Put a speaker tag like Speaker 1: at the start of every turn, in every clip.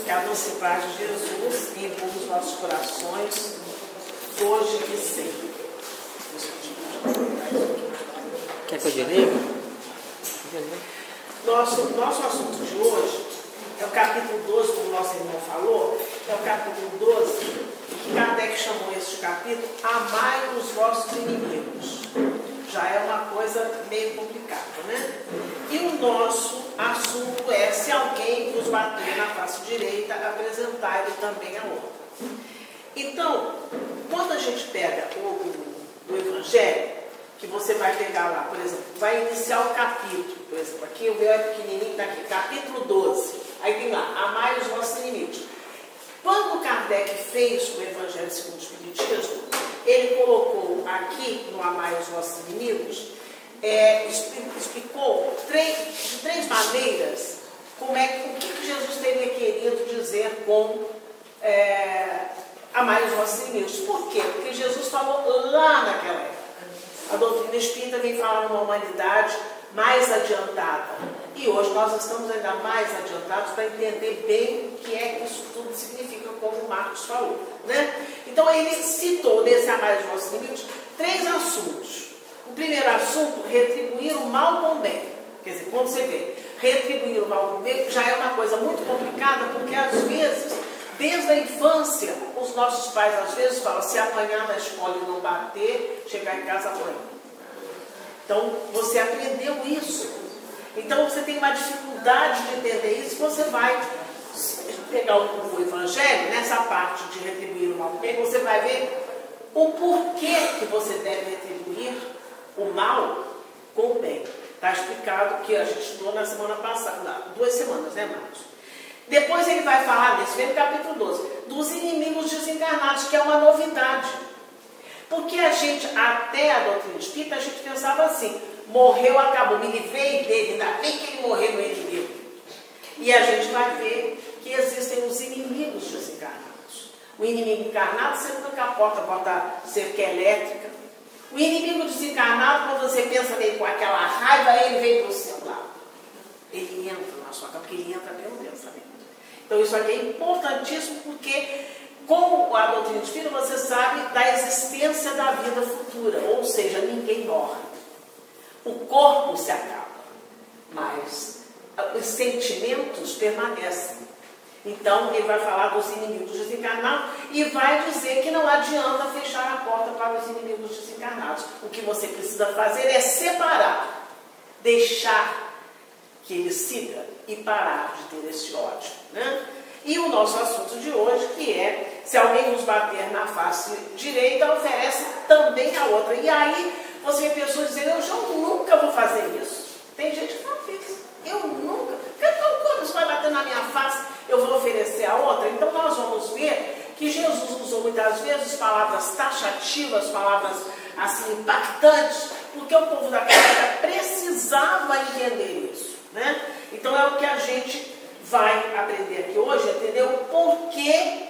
Speaker 1: Que a doce paz de Jesus envolva os nossos corações, hoje e sempre.
Speaker 2: Quer que eu desligue?
Speaker 1: Nosso assunto de hoje é o capítulo 12, como o nosso irmão falou, é o capítulo 12, que Kardec chamou este capítulo Amai os vossos inimigos. Já é uma coisa meio complicada, né? E o nosso assunto é: se alguém vos bater na face direita, apresentai-lhe também a outra. Então, quando a gente pega o Evangelho, que você vai pegar lá, por exemplo, vai iniciar o capítulo, por exemplo, aqui o meu é pequenininho, está aqui, capítulo 12, aí tem lá, amai os vossos inimigos. Quando Kardec fez o Evangelho segundo o Espiritismo, ele colocou aqui no Amai os Vossos Inimigos, explicou de três maneiras o que Jesus teria querido dizer com Amai os Vossos Inimigos. Por quê? Porque Jesus falou lá naquela época. A doutrina espírita vem falar numa humanidade mais adiantada. E hoje nós estamos ainda mais adiantados para entender bem o que é que isso tudo significa, como o Marcos falou, né? Então ele citou nesse Amai os Vossos Inimigos 3 assuntos. O primeiro assunto, retribuir o mal com o bem. Quer dizer, quando você vê retribuir o mal com o bem, já é uma coisa muito complicada, porque às vezes, desde a infância, os nossos pais às vezes falam: se apanhar na escola e não bater, chegar em casa apanha. Então você aprendeu isso. Então você tem uma dificuldade de entender isso. Você vai pegar o Evangelho, nessa parte de retribuir o mal com o bem, você vai ver o porquê que você deve retribuir o mal com o bem. Está explicado, que a gente estudou na semana passada, 2 semanas, né, Marcos? Depois ele vai falar, nesse mesmo capítulo 12, dos inimigos desencarnados, que é uma novidade. Porque a gente, até a doutrina espírita, a gente pensava assim: morreu, acabou, me livrei dele, ainda bem que ele morreu no inimigo. E a gente vai ver que existem os inimigos desencarnados. O inimigo encarnado, você tranca a porta, bota cerca elétrica. O inimigo desencarnado, quando você pensa nele com aquela raiva, ele vem para o seu lado. Ele entra na sua casa, porque ele entra pelo pensamento. Então isso aqui é importantíssimo, porque com a doutrina espírita você sabe da existência da vida futura, ou seja, ninguém morre. O corpo se acaba, mas os sentimentos permanecem. Então ele vai falar dos inimigos desencarnados e vai dizer que não adianta fechar a porta para os inimigos desencarnados. O que você precisa fazer é separar, deixar que ele siga e parar de ter esse ódio, né? E o nosso assunto de hoje, que é: se alguém nos bater na face direita, oferece também a outra. E aí você vê pessoas dizendo: eu nunca vou fazer isso. Tem gente que não fez. Eu nunca. Então, quando você vai bater na minha face, eu vou oferecer a outra? Então nós vamos ver que Jesus usou muitas vezes palavras taxativas, palavras assim impactantes, porque o povo daquela época precisava entender isso, né? Então é o que a gente vai aprender aqui hoje, entender o porquê,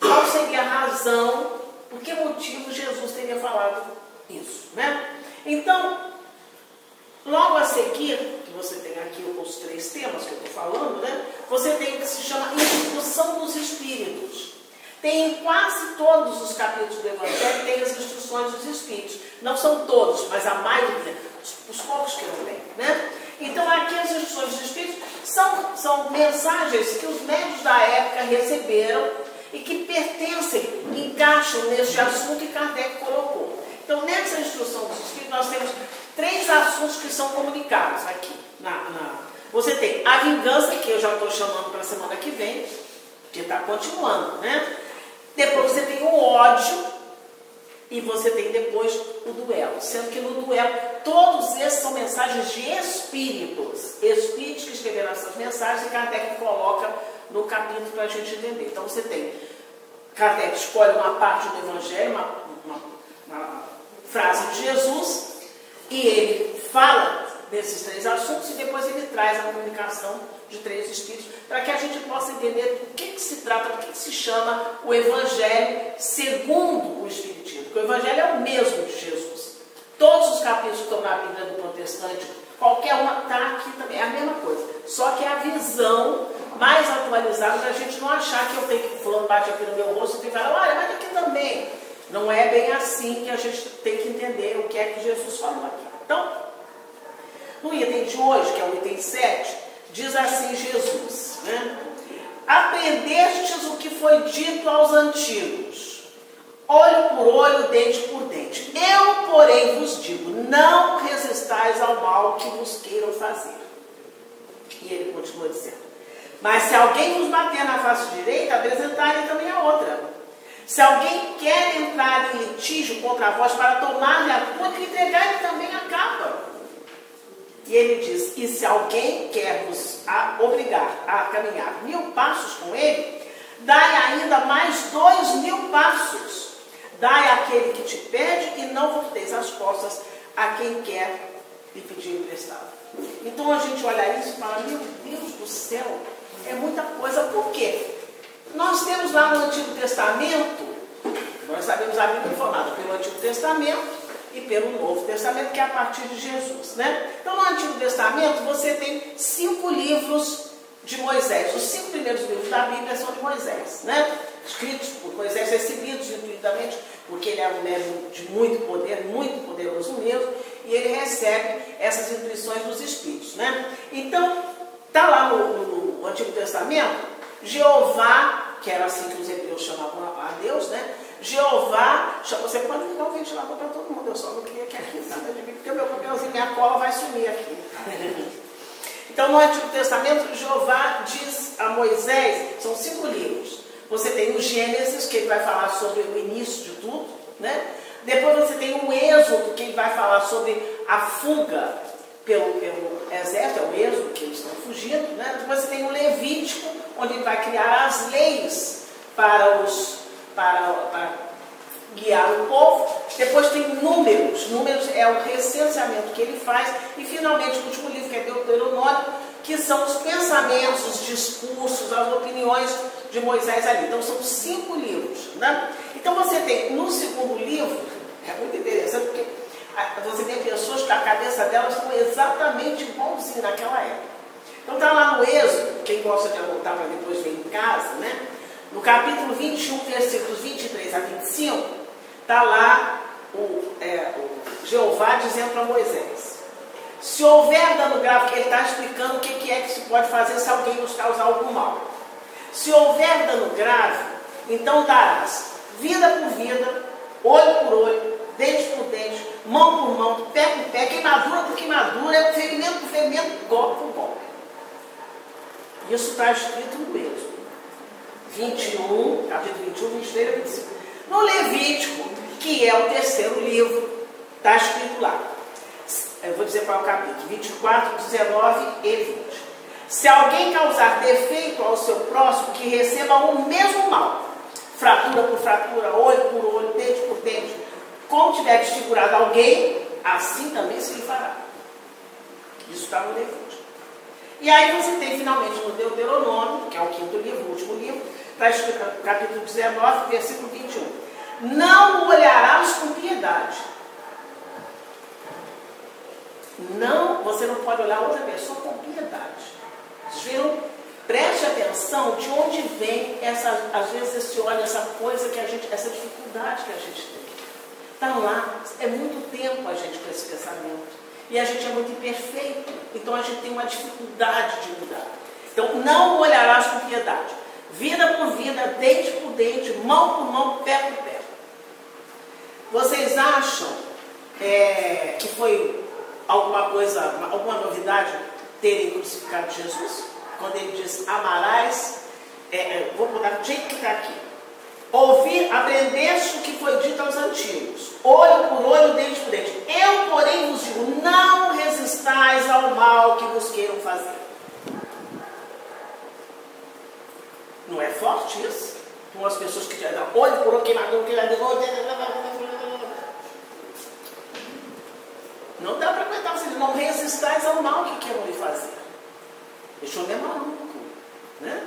Speaker 1: qual seria a razão, por que motivo Jesus teria falado isso, né? Então, logo a seguir, que você tem aqui os 3 temas que eu estou falando, né? Você tem o que se chama Instrução dos Espíritos. Tem em quase todos os capítulos do Evangelho, tem as instruções dos Espíritos. Não são todos, mas a maioria, os poucos que eu tenho, né? Então aqui as instruções dos Espíritos são mensagens que os médiuns da época receberam e que pertencem, encaixam neste assunto que Kardec colocou. Então nessa instrução dos Espíritos nós temos 3 assuntos que são comunicados aqui. Você tem a vingança, que eu já estou chamando para a semana que vem, que está continuando, né? Depois você tem o ódio e você tem depois o duelo. Sendo que no duelo, todos esses são mensagens de espíritos. Espíritos que escreveram essas mensagens e Kardec coloca no capítulo para a gente entender. Então você tem, Kardec escolhe uma parte do Evangelho, uma frase de Jesus, e ele fala desses 3 assuntos e depois ele traz a comunicação de 3 espíritos para que a gente possa entender do que se trata, do que se chama o Evangelho segundo o Espiritismo. Porque o Evangelho é o mesmo de Jesus. Todos os capítulos que estão na Bíblia do protestante, qualquer uma está aqui também, é a mesma coisa. Só que a visão mais atualizado, para a gente não achar que eu tenho que, fulano bate aqui no meu rosto e tem que falar, olha, mas aqui também. Não é bem assim que a gente tem que entender o que é que Jesus falou aqui. Então, no item de hoje, que é o item 7, diz assim Jesus, né? Aprendestes o que foi dito aos antigos, olho por olho, dente por dente. Eu, porém, vos digo, não resistais ao mal que vos queiram fazer. E ele continua dizendo, mas se alguém vos bater na face direita, apresentai-lhe também a outra. Se alguém quer entrar em litígio contra vós para tomar-lhe a túnica, entregai-lhe também a capa. E ele diz, e se alguém quer vos obrigar a caminhar 1000 passos com ele, dai ainda mais 2000 passos. Dai àquele que te pede e não volteis as costas a quem quer lhe pedir emprestado. Então a gente olha isso e fala, meu Deus do céu, é muita coisa. Por quê? Nós temos lá no Antigo Testamento, nós sabemos a Bíblia formada pelo Antigo Testamento e pelo Novo Testamento, que é a partir de Jesus, né? Então no Antigo Testamento você tem 5 livros de Moisés. Os 5 primeiros livros da Bíblia são de Moisés, né? Escritos por Moisés, recebidos intuitivamente, porque ele era um médium de muito poder, muito poderoso mesmo, e ele recebe essas intuições dos Espíritos, né? Então, está lá no Antigo Testamento, Jeová, que era assim que os hebreus chamavam a Deus, né? Jeová, você pode ligar o ventilador para todo mundo, eu só não queria que aqui nada de mim, porque o meu papelzinho, minha cola vai sumir aqui. Então, no Antigo Testamento, Jeová diz a Moisés, são 5 livros. Você tem o Gênesis, que ele vai falar sobre o início de tudo, né? Depois você tem o Êxodo, que ele vai falar sobre a fuga pelo exército, é o Êxodo, que eles estão fugindo, né? Depois você tem o Levítico, onde ele vai criar as leis para guiar o povo. Depois tem Números. Números é o recenseamento que ele faz. E finalmente o último livro, que é Deuteronômio, que são os pensamentos, os discursos, as opiniões de Moisés ali. Então são 5 livros, né? Então você tem no segundo livro, é muito interessante, porque você tem pessoas que a cabeça delas são exatamente igualzinho naquela época. Então está lá no Êxodo, quem gosta de anotar para depois ver em casa, né? No capítulo 21, versículos 23 a 25, está lá o Jeová dizendo para Moisés, se houver dano grave, que ele está explicando o que é que se pode fazer se alguém nos causar algum mal. Se houver dano grave, então darás vida por vida, olho por olho, dente por dente, mão por mão, pé por pé, queimadura por queimadura, ferimento por ferimento, golpe por golpe. Isso está escrito no Êxodo 21, capítulo 21, 23 a 25. No Levítico, que é o terceiro livro, está escrito lá. Eu vou dizer qual é o capítulo, 24, 19 e 20. Se alguém causar defeito ao seu próximo, que receba o mesmo mal, fratura por fratura, olho por olho, dente por dente, como tiver desfigurado alguém, assim também se lhe fará. Isso está no Levítico. E aí você tem finalmente no Deuteronômio, que é o 5º livro, o último livro, está escrito no capítulo 19, versículo 21. Não o olharás com piedade. Não, você não pode olhar outra pessoa com piedade. Viu? Preste atenção de onde vem às vezes esse olho, essa coisa que a gente, essa dificuldade que a gente tem. Está lá, é muito tempo a gente com esse pensamento. E a gente é muito imperfeito, então a gente tem uma dificuldade de mudar. Então, não olharás com piedade. Vida por vida, dente por dente, mão por mão, pé por pé. Vocês acham que foi alguma coisa, alguma novidade terem crucificado Jesus? Quando ele diz, amarás, vou mudar do jeito que está aqui. Ouvir, aprendeste o que foi dito aos antigos, olho por olho, dente por dente. Eu, porém, vos digo, não resistais ao mal que vos queiram fazer. Não é forte isso? Com as pessoas que dizem, olho por olho, queimador, não dá para aguentar vocês, não resistais ao mal que queiram lhe fazer. Deixou meio maluco, né?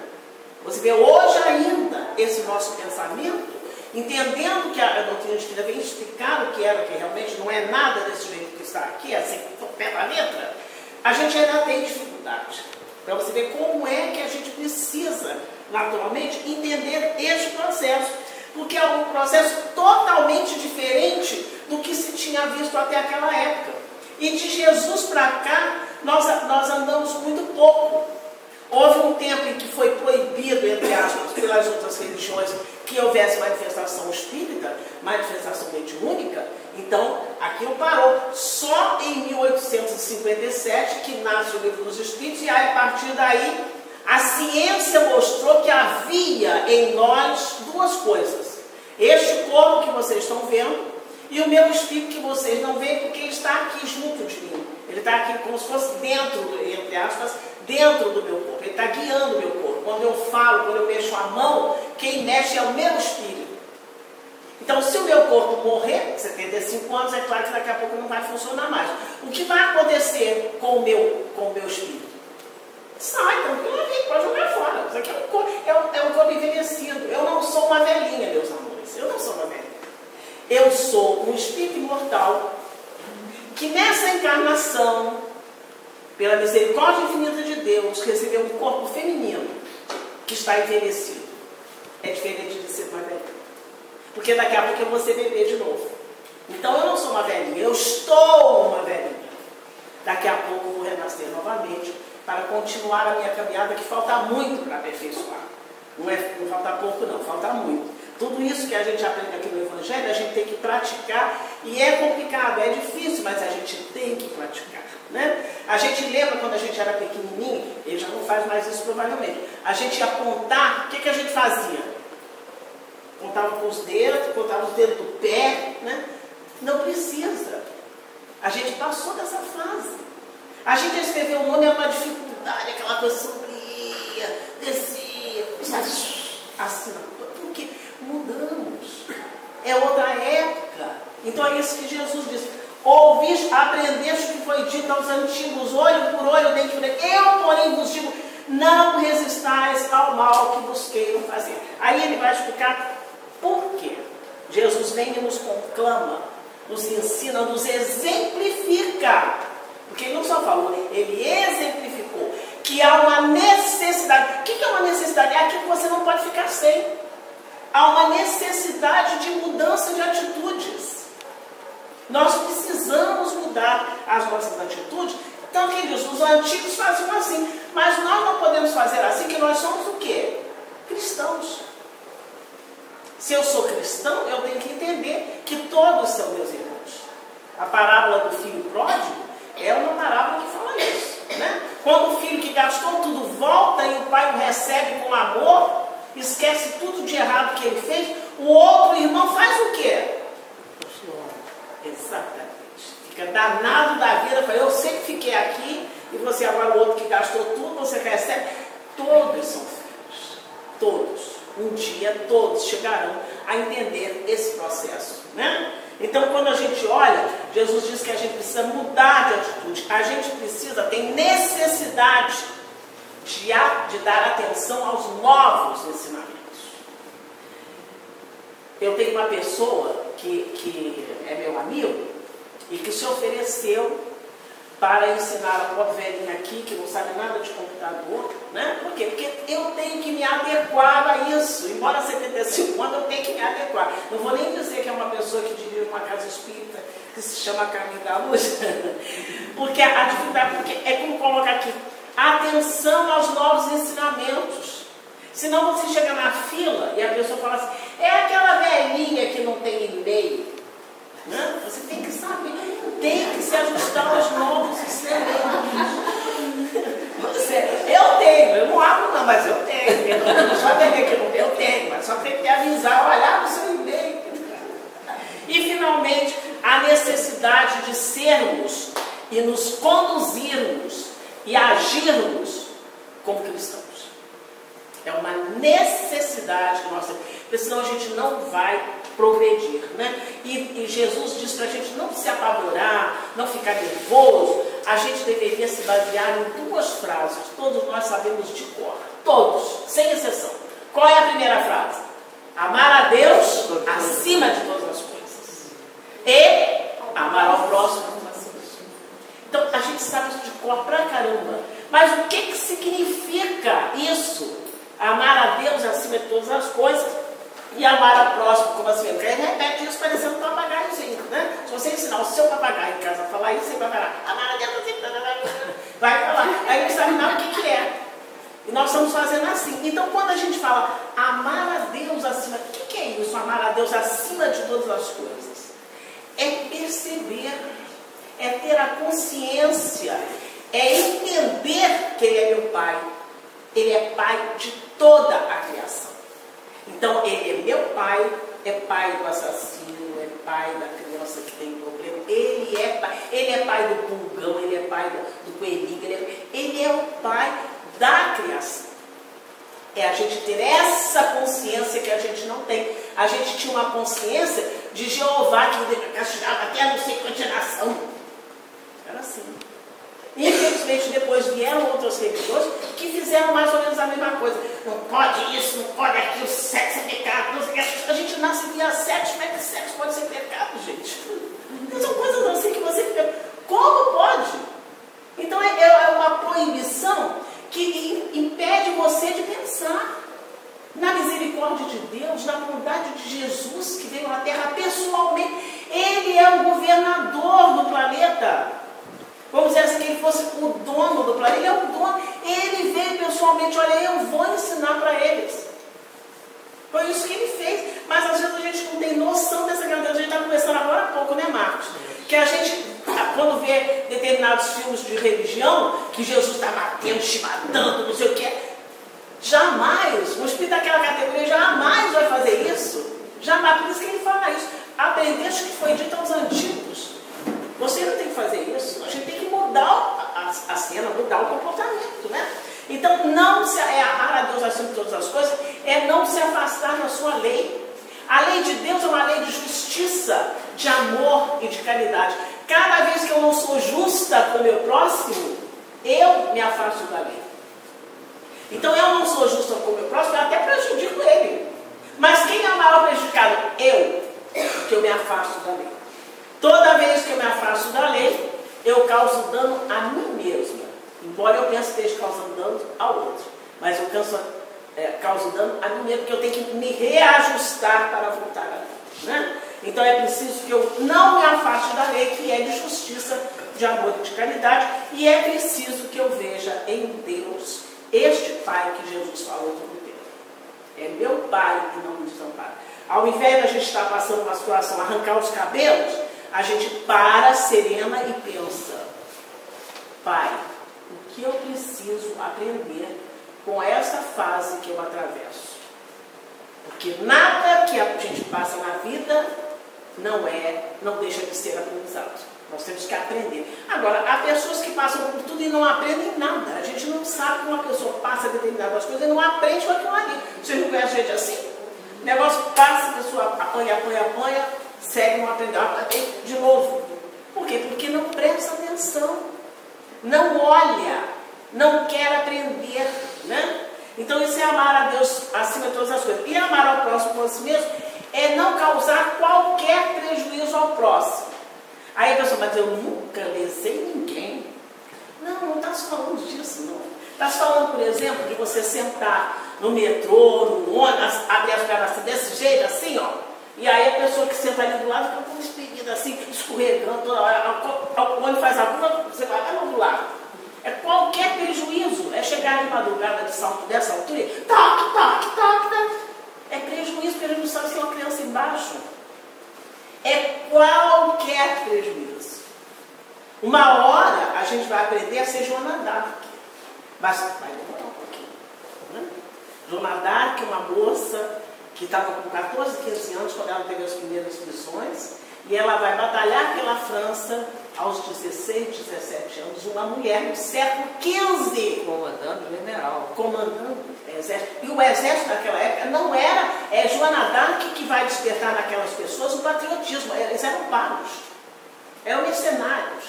Speaker 1: Você vê hoje ainda esse nosso pensamento, entendendo que a doutrina espírita vem explicar o que era, que realmente não é nada desse jeito que está aqui, assim, pé da letra, a gente ainda tem dificuldade. Para você ver como é que a gente precisa, naturalmente, entender este processo. Porque é um processo totalmente diferente do que se tinha visto até aquela época. E de Jesus para cá, nós andamos muito pouco. Houve um tempo em que foi proibido, entre aspas, pelas outras religiões, que houvesse manifestação espírita, manifestação mediúnica. Então, aquilo parou. Só em 1857 que nasce o Livro dos Espíritos, e aí, a partir daí, a ciência mostrou que havia em nós duas coisas. Este corpo que vocês estão vendo e o meu espírito que vocês não veem, porque ele está aqui junto de mim. Ele está aqui como se fosse dentro, entre aspas, dentro do meu corpo. Ele está guiando o meu corpo. Quando eu falo, quando eu mexo a mão, quem mexe é o meu espírito. Então, se o meu corpo morrer, 75 anos, é claro que daqui a pouco não vai funcionar mais. O que vai acontecer com o meu espírito? Sai, tranquilamente, pode jogar fora. Isso aqui é um corpo envelhecido. Eu não sou uma velhinha, meus amores. Eu não sou uma velhinha. Eu sou um espírito imortal que nessa encarnação, pela misericórdia infinita de Deus, recebeu um corpo feminino que está envelhecido. É diferente de ser uma velhinha. Porque daqui a pouco eu vou ser bebê de novo. Então eu não sou uma velhinha, eu estou uma velhinha. Daqui a pouco eu vou renascer novamente para continuar a minha caminhada, que falta muito para aperfeiçoar. Não falta pouco não, falta muito. Tudo isso que a gente aprende aqui no Evangelho, a gente tem que praticar, e é complicado, é difícil, mas a gente tem que praticar. Né? A gente lembra quando a gente era pequenininho, ele já não faz mais isso provavelmente, a gente ia contar, o que a gente fazia? Contava com os dedos, contava os dedos do pé, né? Não precisa. A gente passou dessa fase. A gente escrever o nome é uma dificuldade, aquela coisa sombria, descia, assim, porque mudamos. É outra época. Então é isso que Jesus disse. Ouviste, aprendeste o que foi dito aos antigos, olho por olho, dente por dente. Eu, porém, vos digo, não resistais ao mal que vos queiram fazer. Aí ele vai explicar por quê. Jesus vem e nos conclama, nos ensina, nos exemplifica. Porque ele não só falou, ele exemplificou que há uma necessidade. O que é uma necessidade? É aquilo que você não pode ficar sem. Há uma necessidade de mudança de atitudes. Nós precisamos mudar as nossas atitudes. Então, queridos, os antigos faziam assim. Mas nós não podemos fazer assim, que nós somos o quê? Cristãos. Se eu sou cristão, eu tenho que entender que todos são meus irmãos. A parábola do filho pródigo é uma parábola que fala isso. Né? Quando o filho que gastou tudo volta e o pai o recebe com amor, esquece tudo de errado que ele fez, o outro irmão faz o quê? Exatamente. Fica danado da vida, fala, eu sei que fiquei aqui, e você agora o outro que gastou tudo, você recebe. Todos são filhos. Todos. Um dia todos chegarão a entender esse processo. Né? Então, quando a gente olha, Jesus diz que a gente precisa mudar de atitude. A gente precisa, tem necessidade de dar atenção aos novos ensinamentos. Eu tenho uma pessoa que é meu amigo e que se ofereceu para ensinar a pobre velhinha aqui, que não sabe nada de computador, né? Por quê? Porque eu tenho que me adequar a isso. Embora 75 anos, eu tenho que me adequar. Não vou nem dizer que é uma pessoa que dirige uma casa espírita, que se chama Caminho da Luz, porque a dificuldade, porque é como colocar aqui, atenção aos novos ensinamentos. Senão você chega na fila e a pessoa fala assim, é aquela velhinha que não tem e-mail. Né? Você tem que saber, tem que se ajustar aos novos ensinamentos. Eu tenho, eu não abro não, mas eu tenho. Só tem que eu tenho, mas só tem que avisar, olhar no seu e-mail. E finalmente, a necessidade de sermos e nos conduzirmos e agirmos como cristãos. É uma necessidade que nós temos, porque senão a gente não vai progredir, né? E Jesus diz para a gente não se apavorar, não ficar nervoso. A gente deveria se basear em duas frases, todos nós sabemos de cor, todos, sem exceção. Qual é a primeira frase? Amar a Deus acima de todas as coisas e amar ao próximo como a si mesmo. Então a gente sabe isso de cor pra caramba, Mas o que significa isso? Amar a Deus acima de todas as coisas e amar a próximo como assim. Porque ele repete isso parecendo um papagaiozinho, né? Se você ensinar o seu papagaio em casa a falar isso, você vai falar, amar a Deus assim, vai falar. Aí ele sabe não o que é. E nós estamos fazendo assim. Então, quando a gente fala amar a Deus acima, o que é isso? Amar a Deus acima de todas as coisas? É perceber, é ter a consciência, é entender que Ele é meu Pai. Ele é Pai de toda a criação. Então, Ele é meu Pai, é Pai do assassino, é Pai da criança que tem problema. Ele é Pai do pulgão, Ele é Pai do coelhinho, Ele é o Pai da criação. É a gente ter essa consciência que a gente não tem. A gente tinha uma consciência de Jeová que castigava até a não sei quanta geração. Era assim. Infelizmente, depois vieram outras religiões que fizeram mais ou menos a mesma coisa. Não pode isso, não pode aquilo, sexo é pecado. Não sei o que. A gente nasce via sexo, como é que sexo pode ser pecado, gente? São coisas assim que você fica. Como pode? Então é uma proibição que impede você de pensar na misericórdia de Deus, na bondade de Jesus que veio à Terra pessoalmente. Ele é o governador do planeta. Vamos dizer assim, que ele fosse o dono do planeta. Ele é o dono. Ele veio pessoalmente. Olha, eu vou ensinar para eles. Foi isso que ele fez. Mas às vezes a gente não tem noção dessa grandeza. A gente está conversando agora há pouco, né, Marcos? Que a gente, quando vê determinados filmes de religião, que Jesus está batendo, te matando, não sei o quê. Jamais, um espírito daquela categoria jamais vai fazer isso. Jamais. Por isso que ele fala isso. Aprendeste que foi dito aos antigos. Você não tem que fazer isso. A gente tem que mudar a cena, mudar o comportamento, né? Então, não se amar a Deus acima de todas as coisas é não se afastar da sua lei. A lei de Deus é uma lei de justiça, de amor e de caridade. Cada vez que eu não sou justa com o meu próximo, eu me afasto da lei. Então, eu não sou justa com o meu próximo, eu até prejudico ele. Mas quem é o maior prejudicado? Eu, que eu me afasto da lei. Toda vez que eu me afasto da lei, eu causo dano a mim mesma. Embora eu pense que esteja causando dano ao outro. Mas eu causo dano a mim mesma, porque eu tenho que me reajustar para voltar à lei. Né? Então é preciso que eu não me afaste da lei, que é de justiça, de amor e de caridade. E é preciso que eu veja em Deus este Pai que Jesus falou todo o tempo. É meu Pai e não me desampara. Ao invés de a gente estar passando uma situação, arrancar os cabelos, a gente para, serena e pensa, Pai, o que eu preciso aprender com essa fase que eu atravesso? Porque nada que a gente passa na vida não deixa de ser aprendizado. Nós temos que aprender. Agora, há pessoas que passam por tudo e não aprendem nada. A gente não sabe como uma pessoa passa determinadas coisas e não aprende com aquilo ali. Vocês não conhecem gente assim? O negócio passa, a pessoa apanha, segue, não aprendeu, de novo. Por quê? Porque não presta atenção, não olha, não quer aprender, né? Então isso é amar a Deus acima de todas as coisas. E amar ao próximo como a si mesmo é não causar qualquer prejuízo ao próximo. Aí a pessoa vai dizer, eu nunca lesei ninguém. Não está se falando disso, não. Está se falando, por exemplo, de você sentar no metrô, no ônibus, abrir as pernas desse jeito, assim, ó. E aí a pessoa que senta ali do lado fica com uma expedida assim, escorregando toda hora. O ônibus faz a curva, você vai lá do lado. É qualquer prejuízo. É chegar de madrugada de salto dessa altura e toque. É prejuízo, porque a gente não sabe se tem uma criança embaixo. É qualquer prejuízo. Uma hora a gente vai aprender a ser Joana d'Arc. Mas vai demorar um pouquinho. Né? Joana d'Arc é uma moça que estava com 14, 15 anos quando ela teve as primeiras missões, e ela vai batalhar pela França aos 16, 17 anos, uma mulher no século XV.
Speaker 2: Comandando o general.
Speaker 1: Comandando o exército. E o exército naquela época não era Joana d'Arc que vai despertar naquelas pessoas o patriotismo. Eles eram pagos. Eram mercenários.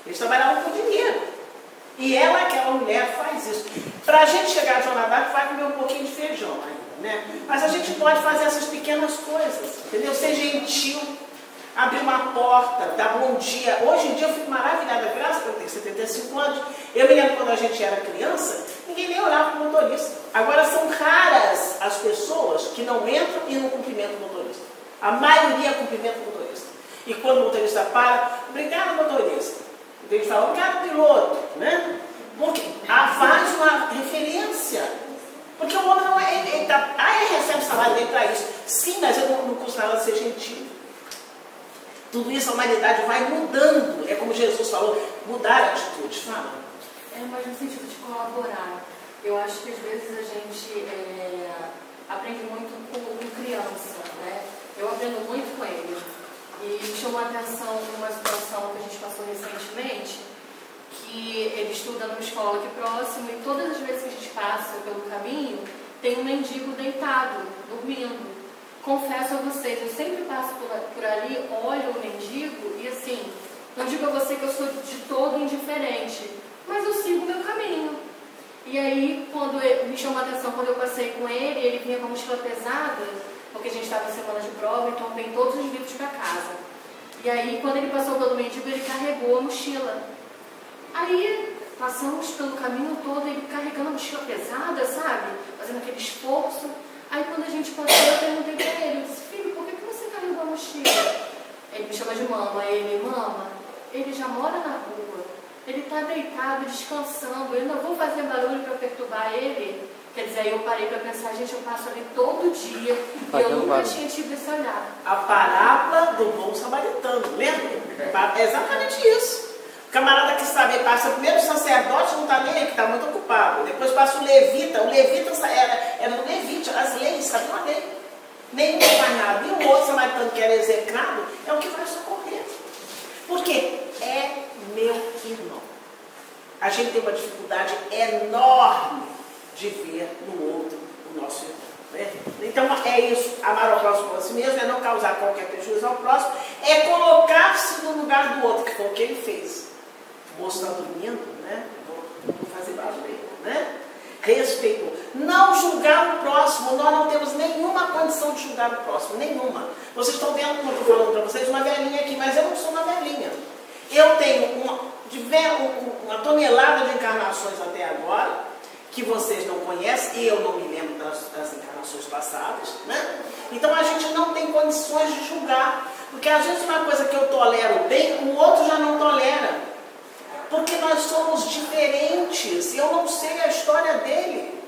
Speaker 1: Eles trabalhavam por dinheiro. E ela, aquela mulher, faz isso. Para a gente chegar a Joana d'Arc, vai comer um pouquinho de feijão ainda, né? Mas a gente pode fazer essas pequenas coisas, entendeu? Ser gentil. abrir uma porta, dar bom dia. Hoje em dia eu fico maravilhada, graças a Deus, eu tenho 75 anos. Eu me lembro quando a gente era criança, ninguém nem olhava para o motorista. Agora são raras as pessoas que não entram e não cumprimentam o motorista. A maioria cumprimenta o motorista. E quando o motorista para, obrigado motorista. Tem que falar, obrigado piloto, né? Porque faz uma referência. Porque o homem não é, ele recebe o salário dele para isso. Sim, mas ele não custa nada ser gentil. Tudo isso a humanidade vai mudando. É como Jesus falou, mudar a atitude. Fala.
Speaker 3: Mas no sentido de colaborar. Eu acho que às vezes a gente aprende muito com criança, né? Eu aprendo muito com ele. E me chamou a atenção numa situação que a gente passou recentemente, que ele estuda numa escola aqui próximo e todas as vezes que a gente passa pelo caminho, tem um mendigo deitado, dormindo. Confesso a vocês, eu sempre passo por ali, olho o mendigo e assim, não digo a você que eu sou de todo indiferente, mas eu sigo o meu caminho. E aí, quando me chamou a atenção, quando eu passei com ele vinha com a mochila pesada, porque a gente estava em semana de prova, então vem todos os livros para casa. E aí, quando ele passou pelo mendigo, ele carregou a mochila. Aí, passamos pelo caminho todo, ele carregando a mochila pesada, sabe? Fazendo aquele esforço. Aí, quando a gente passou, eu perguntei para ele, eu disse, filho, por que você carregou a mochila? Ele me chama de mama. Mama, ele já mora na rua. Ele está deitado, descansando. Eu não vou fazer barulho para perturbar ele. Quer dizer, aí eu parei para pensar, gente, eu passo ali todo dia e eu nunca tinha tido esse olhar.
Speaker 1: A parábola do bom samaritano, lembra? É exatamente isso. O camarada que sabe, passa primeiro o sacerdote, não está nem aí, que está muito ocupado. Depois passa o levita era do levite, as leis, sabe uma lei. Nenhum faz nada. E o outro samaritano que era execrado é o que vai socorrer. Por quê? É meu irmão. A gente tem uma dificuldade enorme de ver no outro o nosso irmão. Né? Então é isso, amar ao próximo como a si mesmo, é não causar qualquer prejuízo ao próximo, é colocar-se no lugar do outro, que foi o que ele fez. O moço está dormindo, né? Vou fazer barulho, né? Respeitou. Não julgar o próximo, nós não temos nenhuma condição de julgar o próximo, nenhuma. Vocês estão vendo, como eu estou falando para vocês, uma velhinha aqui, mas eu não sou uma velhinha. Eu tenho uma tonelada de encarnações até agora, que vocês não conhecem, e eu não me lembro das encarnações passadas, né? Então a gente não tem condições de julgar, porque às vezes uma coisa que eu tolero bem, o outro já não tolera, porque nós somos diferentes, e eu não sei a história dele,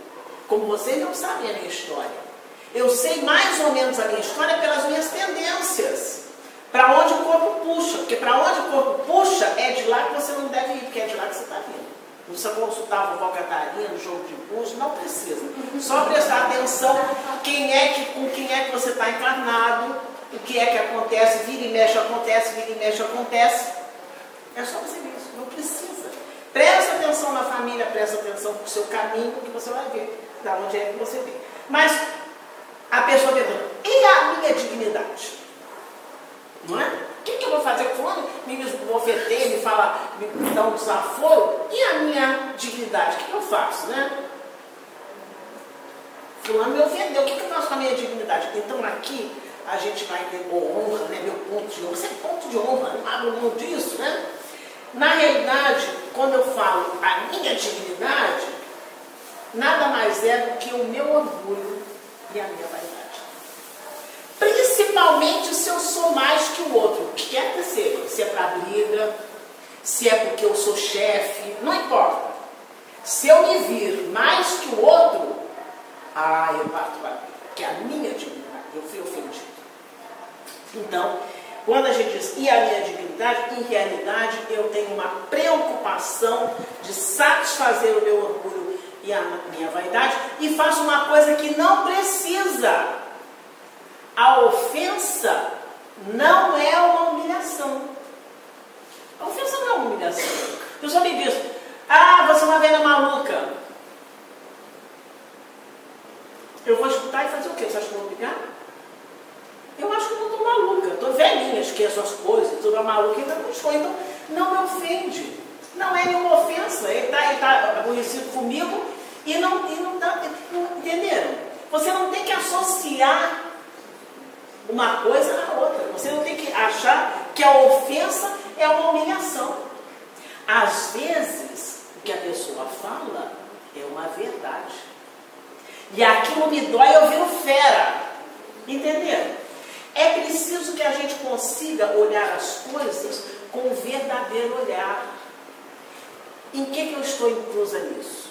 Speaker 1: como vocês não sabem a minha história. Eu sei mais ou menos a minha história pelas minhas tendências, para onde o corpo puxa, porque para onde o corpo puxa, é de lá que você não deve ir, porque é de lá que você está vindo. Não precisa consultar a vovó Catarina no jogo de impulso, não precisa. Só prestar atenção com quem é que você está encarnado, o que é que acontece, vira e mexe acontece, vira e mexe acontece. É só você ver isso, não precisa. Presta atenção na família, presta atenção no seu caminho, que você vai ver da onde é que você vem. Mas a pessoa pergunta, e a minha dignidade? Não é? O que eu vou fazer quando me bofeteia, me fala, me dá um desaforo? E a minha dignidade? O que eu faço, né? Fulano me ofendeu, o que eu faço com a minha dignidade? Então aqui a gente vai ter honra, né? Meu ponto de honra. Você é ponto de honra, não abro mão disso, né? Na realidade, quando eu falo a minha dignidade, nada mais é do que o meu orgulho e a minha vaidade. Principalmente se eu sou mais que o outro, o que quer que seja, se é para briga, se é porque eu sou chefe, não importa. Se eu me vir mais que o outro, eu parto para briga, que é a minha dignidade, eu fui ofendido. Então, quando a gente diz, e a minha dignidade, em realidade eu tenho uma preocupação de satisfazer o meu orgulho e a minha vaidade, e faço uma coisa que não precisa. A ofensa não é uma humilhação. A ofensa não é uma humilhação. Eu só me diz, você é uma velha maluca. Eu vou escutar e fazer o quê? Você acha que eu vou brigar? Eu acho que eu não estou maluca. Estou velhinha, esqueço as coisas, estou maluca, ainda não estou. Então, não me ofende. Não é nenhuma ofensa. Ele está aborrecido comigo e não está... Entenderam? Você não tem que associar uma coisa à outra. Você não tem que achar que a ofensa é uma humilhação. Às vezes, o que a pessoa fala é uma verdade. E aquilo me dói, eu viro fera. Entenderam? É preciso que a gente consiga olhar as coisas com o verdadeiro olhar. Em que eu estou inclusa nisso?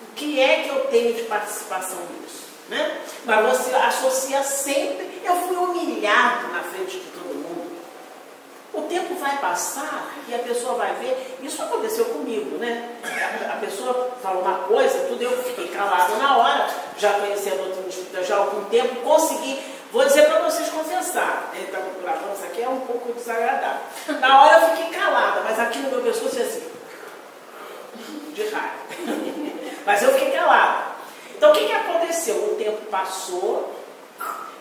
Speaker 1: O que é que eu tenho de participação nisso? Né? Mas você associa sempre, eu fui humilhado na frente de todo mundo. O tempo vai passar e a pessoa vai ver, isso aconteceu comigo, né? A pessoa falou uma coisa, tudo, eu fiquei calado na hora, já conheci a doutrina espírita já há algum tempo, consegui, vou dizer para vocês confessar, ele está gravando isso aqui, é um pouco desagradável. Na hora eu fiquei calada, mas aqui no meu pescoço é assim, de raiva. Mas eu fiquei calada. Então o que aconteceu? O tempo passou,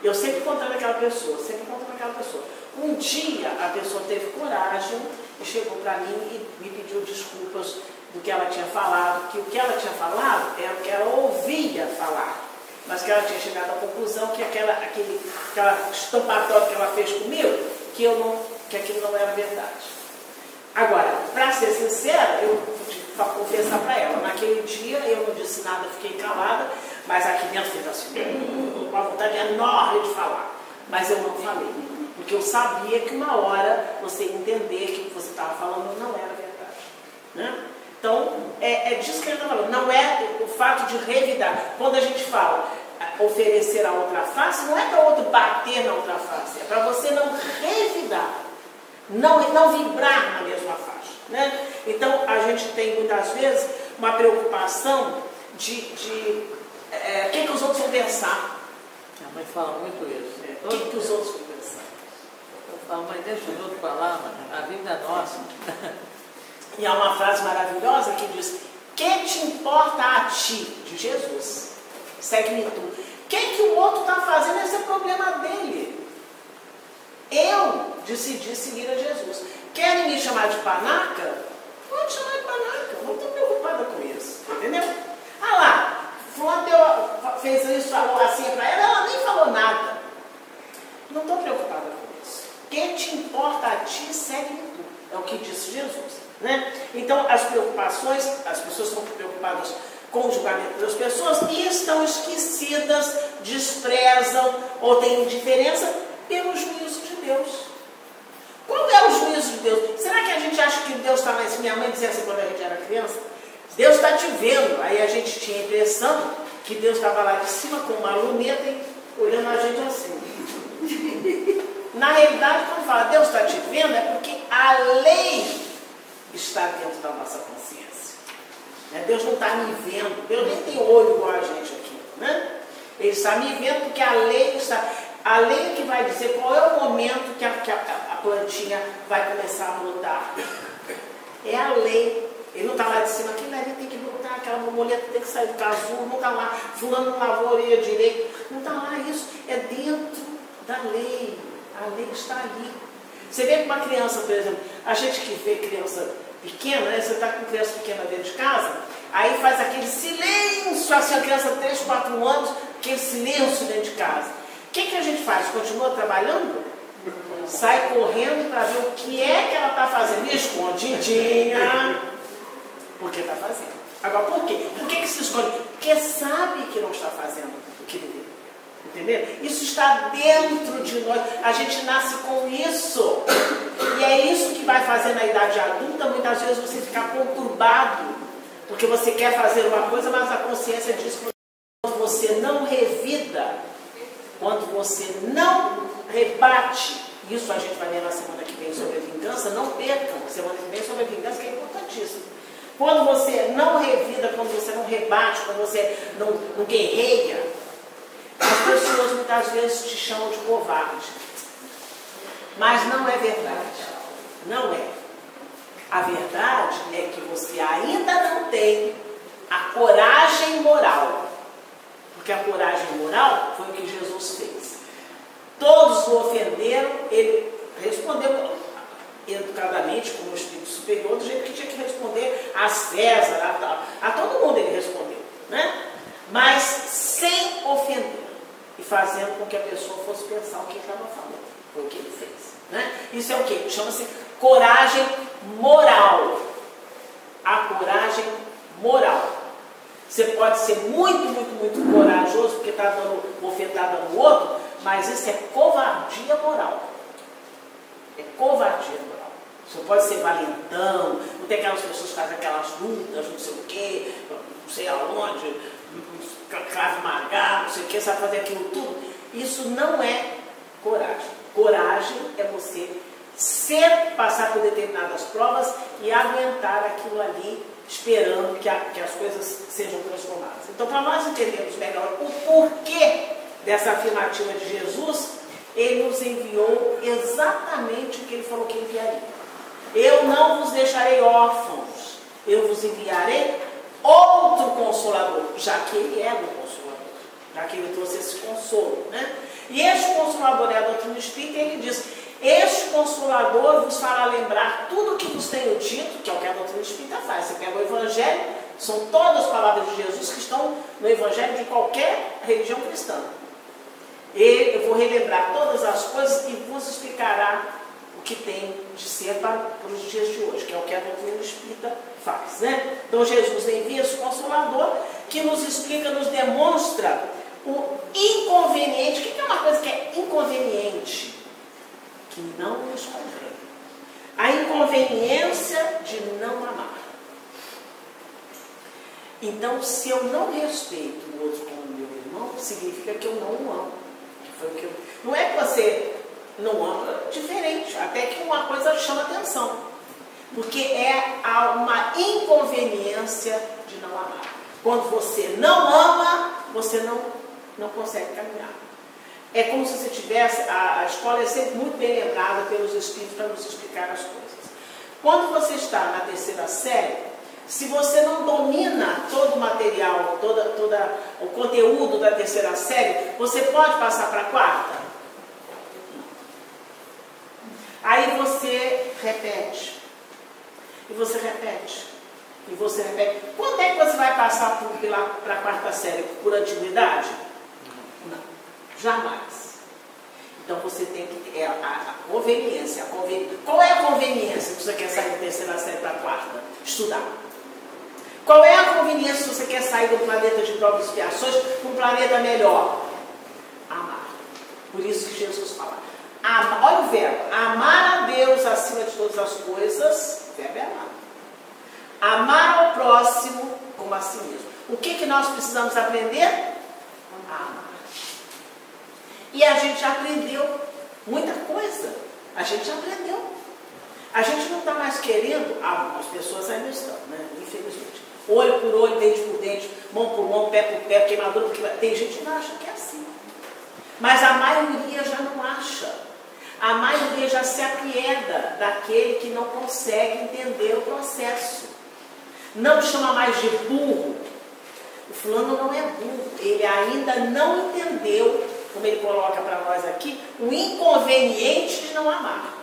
Speaker 1: eu sempre contando aquela pessoa, Um dia a pessoa teve coragem e chegou para mim e me pediu desculpas do que ela tinha falado, que o que ela tinha falado era o que ela ouvia falar, mas que ela tinha chegado à conclusão que aquela estampatória que ela fez comigo, que aquilo não era verdade. Agora, para ser sincera, eu vou confessar para ela, naquele dia eu não disse nada, fiquei calada, mas aqui dentro fez assim, uma vontade enorme de falar, mas eu não falei, porque eu sabia que uma hora você ia entender que o que você estava falando não era verdade, né? Então, é disso que ele está falando, não é o fato de revidar. Quando a gente fala oferecer a outra face, não é para o outro bater na outra face, é para você não revidar, não vibrar na mesma faixa, né? Então, a gente tem muitas vezes uma preocupação de o que os outros vão pensar.
Speaker 2: A mãe fala muito isso.
Speaker 1: O que os outros vão pensar?
Speaker 2: Eu falo, mãe, deixa os outros falar, mano. A vida é nossa.
Speaker 1: E há uma frase maravilhosa que diz: que te importa a ti, de Jesus? Segue-me tu. O que o outro está fazendo, esse é problema dele. Eu decidi seguir a Jesus. Querem me chamar de panaca? Pode chamar de panaca, eu não estou preocupada com isso. Entendeu? Ah lá, fulano fez isso, falou assim para ela nem falou nada. Não estou preocupada com isso. Que te importa a ti, segue-me tu. É o que disse Jesus, né? Então, as preocupações, as pessoas estão preocupadas com o julgamento das pessoas e estão esquecidas, desprezam ou têm indiferença pelo juízo de Deus. Qual é o juízo de Deus? Será que a gente acha que Deus está lá em cima? Minha mãe dizia assim quando a gente era criança: Deus está te vendo. Aí a gente tinha a impressão que Deus estava lá de cima com uma luneta e olhando a gente assim. Na realidade, quando fala Deus está te vendo, é porque a lei está dentro da nossa consciência. Deus não está me vendo, Deus nem tem olho igual a gente aqui, né? Ele está me vendo porque a lei está. A lei que vai dizer qual é o momento que a plantinha vai começar a brotar. É a lei. Ele não está lá de cima, aquilo ali tem que brotar, aquela borboleta tem que sair do casulo, não está lá, fulano não lavou a orelha direito. Não está lá isso, é dentro da lei. A lei está ali. Você vê que uma criança, por exemplo, a gente que vê criança pequena, né? Você está com criança pequena dentro de casa, aí faz aquele silêncio, assim, a criança de 3, 4 anos, aquele silêncio dentro de casa. O que a gente faz? Continua trabalhando? Sai correndo para ver o que é que ela está fazendo, escondidinha, porque está fazendo. Agora, por quê? Por que se esconde? Porque sabe que não está fazendo o que deveria. Entendeu? Isso está dentro de nós. A gente nasce com isso. E é isso que vai fazer na idade adulta, muitas vezes você ficar conturbado, porque você quer fazer uma coisa, mas a consciência diz que quando você não revida, quando você não rebate, isso a gente vai ver na semana que vem sobre a vingança, não percam, semana que vem sobre a vingança, que é importantíssimo. Quando você não revida, quando você não rebate, quando você não guerreia, as pessoas muitas vezes te chamam de covarde. Mas não é verdade. Não é. A verdade é que você ainda não tem a coragem moral. Porque a coragem moral foi o que Jesus fez. Todos o ofenderam, ele respondeu educadamente, como o Espírito Superior, do jeito que tinha que responder a César, a todo mundo ele respondeu, né? Mas sem ofender. E fazendo com que a pessoa fosse pensar o que ele estava falando. Foi o que ele fez. Né? Isso é o quê? Chama-se coragem moral. A coragem moral. Você pode ser muito corajoso porque está dando bofetada no outro, mas isso é covardia moral. É covardia moral. Você pode ser valentão, não tem aquelas pessoas que fazem aquelas lutas, não sei o quê, não sei aonde, cravo magá, não sei o quê, sabe fazer aquilo tudo. Isso não é coragem. Coragem é você passar por determinadas provas e aguentar aquilo ali, esperando que as coisas sejam transformadas. Então, para nós entendermos melhor o porquê dessa afirmativa de Jesus, ele nos enviou exatamente o que ele falou que enviaria. Eu não vos deixarei órfãos, eu vos enviarei outro Consolador, já que ele é o Consolador, já que ele trouxe esse consolo, né? E este Consolador é a doutrina espírita, e ele diz: este Consolador vos fará lembrar tudo o que vos tenho dito, que é o que a doutrina espírita faz. Você pega o Evangelho, são todas as palavras de Jesus que estão no Evangelho de qualquer religião cristã. Eu vou relembrar todas as coisas e vos explicará o que tem de ser para os dias de hoje, que é o que a doutrina espírita faz, né? Então Jesus envia esse Consolador que nos explica, nos demonstra o inconveniente. O que é uma coisa que é inconveniente? Que não nos convém. A inconveniência de não amar. Então, se eu não respeito o outro como meu irmão, significa que eu não o amo. Não é que você não ama, é diferente. Até que uma coisa chama atenção. Porque há uma inconveniência de não amar. Quando você não ama, você não consegue caminhar. É como se você tivesse, a escola é sempre muito bem lembrada pelos espíritos para nos explicar as coisas. Quando você está na terceira série, se você não domina todo o material, todo o conteúdo da terceira série, você pode passar para a quarta? Aí você repete. E você repete. E você repete. Quando é que você vai passar para a quarta série? Por antiguidade? Não. Jamais. Então você tem que ter a conveniência. Qual é a conveniência se você quer sair da terceira série para a quarta? Estudar. Qual é a conveniência se você quer sair do planeta de provas e expiações para um planeta melhor? Amar. Por isso que Jesus fala. Olha o verbo. Amar a Deus acima de todas as coisas. O verbo é amar. Amar ao próximo como a si mesmo. O que nós precisamos aprender? A amar. E a gente já aprendeu muita coisa. A gente já aprendeu. A gente não está mais querendo, algumas pessoas ainda estão, né? Infelizmente. Olho por olho, dente por dente, mão por mão, pé por pé, queimadura por queimadura. Tem gente que não acha que é assim. Mas a maioria já não acha. A maioria já se apieda daquele que não consegue entender o processo. Não chama mais de burro. O fulano não é burro. Ele ainda não entendeu, como ele coloca para nós aqui, o inconveniente de não amar.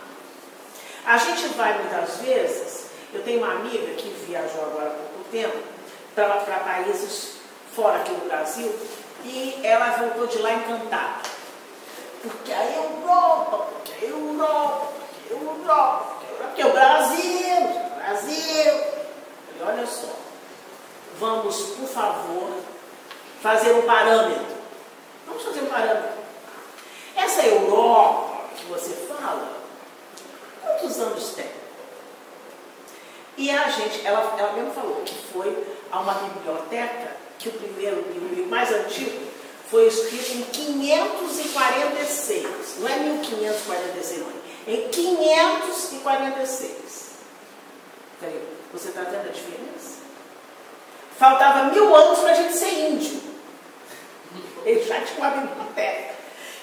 Speaker 1: A gente vai muitas vezes, eu tenho uma amiga que viajou agora há pouco tempo para países fora aqui do Brasil, e ela voltou de lá encantada. Porque a Europa, porque o Brasil. E olha só, vamos, por favor, fazer um parâmetro. Vamos fazer um parâmetro. Essa Europa que você fala, quantos anos tem? E a gente, ela mesmo falou que foi a uma biblioteca, que o primeiro livro mais antigo foi escrito em 546. Não é 1546, não. Em 546. Peraí, você está vendo a diferença? Faltava 1000 anos para a gente ser índio. Ele já tinha uma biblioteca.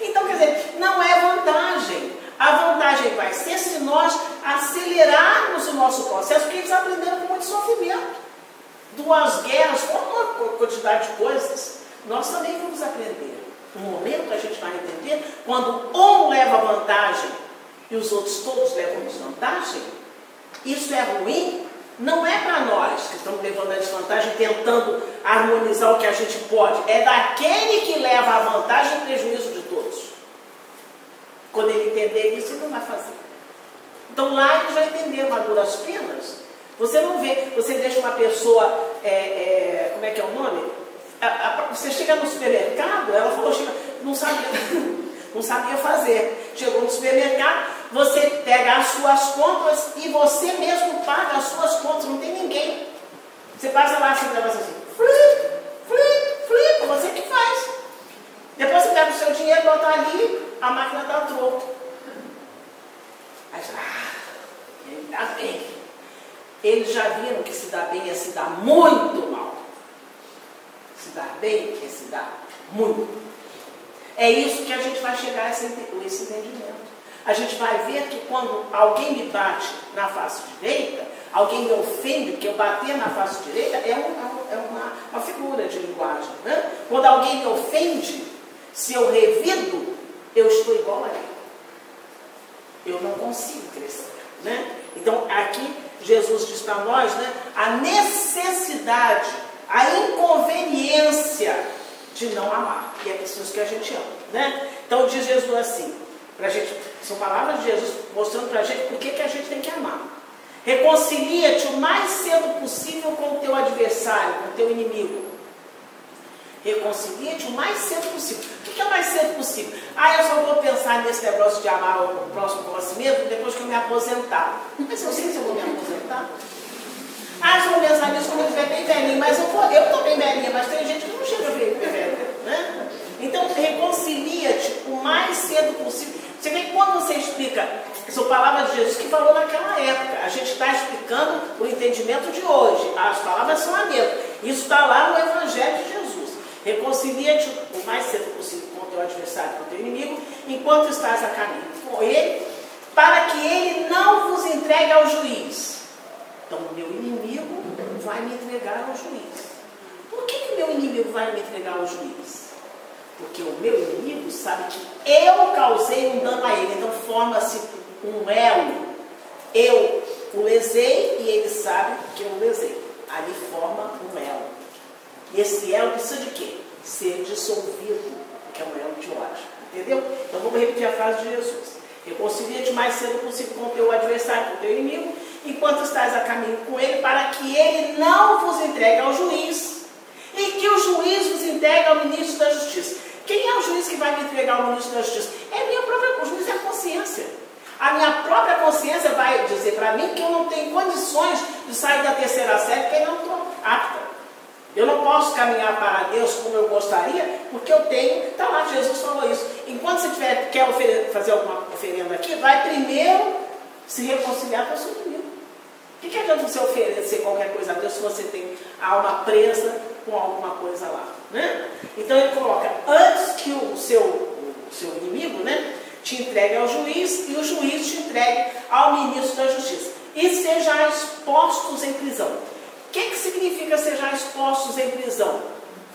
Speaker 1: Então, quer dizer, não é vantagem. A vantagem vai ser se nós acelerarmos o nosso processo, porque eles aprenderam com muito sofrimento. 2 guerras, uma quantidade de coisas. Nós também vamos aprender. No momento a gente vai entender, quando um leva vantagem e os outros todos levam desvantagem, isso é ruim Não é para nós que estamos levando a desvantagem, tentando harmonizar o que a gente pode. É daquele que leva a vantagem e prejuízo de todos. Quando ele entender isso, ele não vai fazer. Então lá eles já entenderam a duras penas. Você não vê, você deixa uma pessoa, como é que é o nome? Você chega no supermercado, ela falou, não sabia fazer. Chegou no supermercado, você pega as suas compras e você mesmo paga as suas contas, não tem ninguém. Você passa lá assim, negócio assim, flip, você que faz. Depois você pega o seu dinheiro, bota ali, a máquina dá troco. Aí você, ele dá bem. Eles já viram que se dá bem é se dar muito mal. Se dar bem é se dar muito. É isso que a gente vai chegar a esse entendimento. A gente vai ver que quando alguém me bate na face direita, alguém me ofende, porque eu bater na face direita é uma figura de linguagem. Né? Quando alguém me ofende, se eu revido, eu estou igual a ele. Eu não consigo crescer. Né? Então, aqui, Jesus diz para nós, né, a necessidade, a inconveniência de não amar. E é pessoas que a gente ama. Né? Então, diz Jesus assim, pra gente, são palavras de Jesus mostrando para a gente por que a gente tem que amar. Reconcilia-te o mais cedo possível com o teu adversário, com o teu inimigo. Reconcilia-te o mais cedo possível. O que é o mais cedo possível? Eu só vou pensar nesse negócio de amar o próximo como a si mesmo depois que eu me aposentar. Mas eu sei se eu vou me aposentar. Eu vou pensar nisso quando eu estiver bem velhinho. Mas eu estou bem velhinha, mas tem gente que não chega bem velha. Né? Então, reconcilia-te o mais cedo possível. Você vê que quando você explica, são palavras de Jesus que falou naquela época, a gente está explicando o entendimento de hoje. As palavras são a mesma. Isso está lá no Evangelho de Jesus. Reconcilia-te o mais cedo possível com o teu adversário, com o teu inimigo, enquanto estás a caminho com ele, para que ele não vos entregue ao juiz. Então, o meu inimigo vai me entregar ao juiz. Por que o meu inimigo vai me entregar ao juiz? Porque o meu inimigo sabe que eu causei um dano a ele. Então, forma-se um elo. Eu o lesei e ele sabe que eu o lesei. Ali forma um elo. E esse elo precisa de quê? Ser dissolvido, que é um elo de ódio. Entendeu? Então vamos repetir a frase de Jesus. Reconcilia-te o mais cedo possível com o teu adversário, com o teu inimigo, enquanto estás a caminho com ele, para que ele não vos entregue ao juiz, e que o juiz vos entregue ao ministro da justiça. Quem é o juiz que vai me entregar ao ministro da justiça? É a minha própria, o juiz é a consciência. A minha própria consciência vai dizer para mim que eu não tenho condições de sair da terceira série, porque eu não estou apta. Eu não posso caminhar para Deus como eu gostaria, porque eu tenho... Então lá, Jesus falou isso. Enquanto você quer fazer alguma oferenda aqui, vai primeiro se reconciliar com o seu inimigo. O que adianta você oferecer qualquer coisa a Deus se você tem a alma presa com alguma coisa lá? Né? Então ele coloca, antes que o seu inimigo, né, te entregue ao juiz, e o juiz te entregue ao ministro da justiça. E sejais postos em prisão. O que significa sejam expostos em prisão?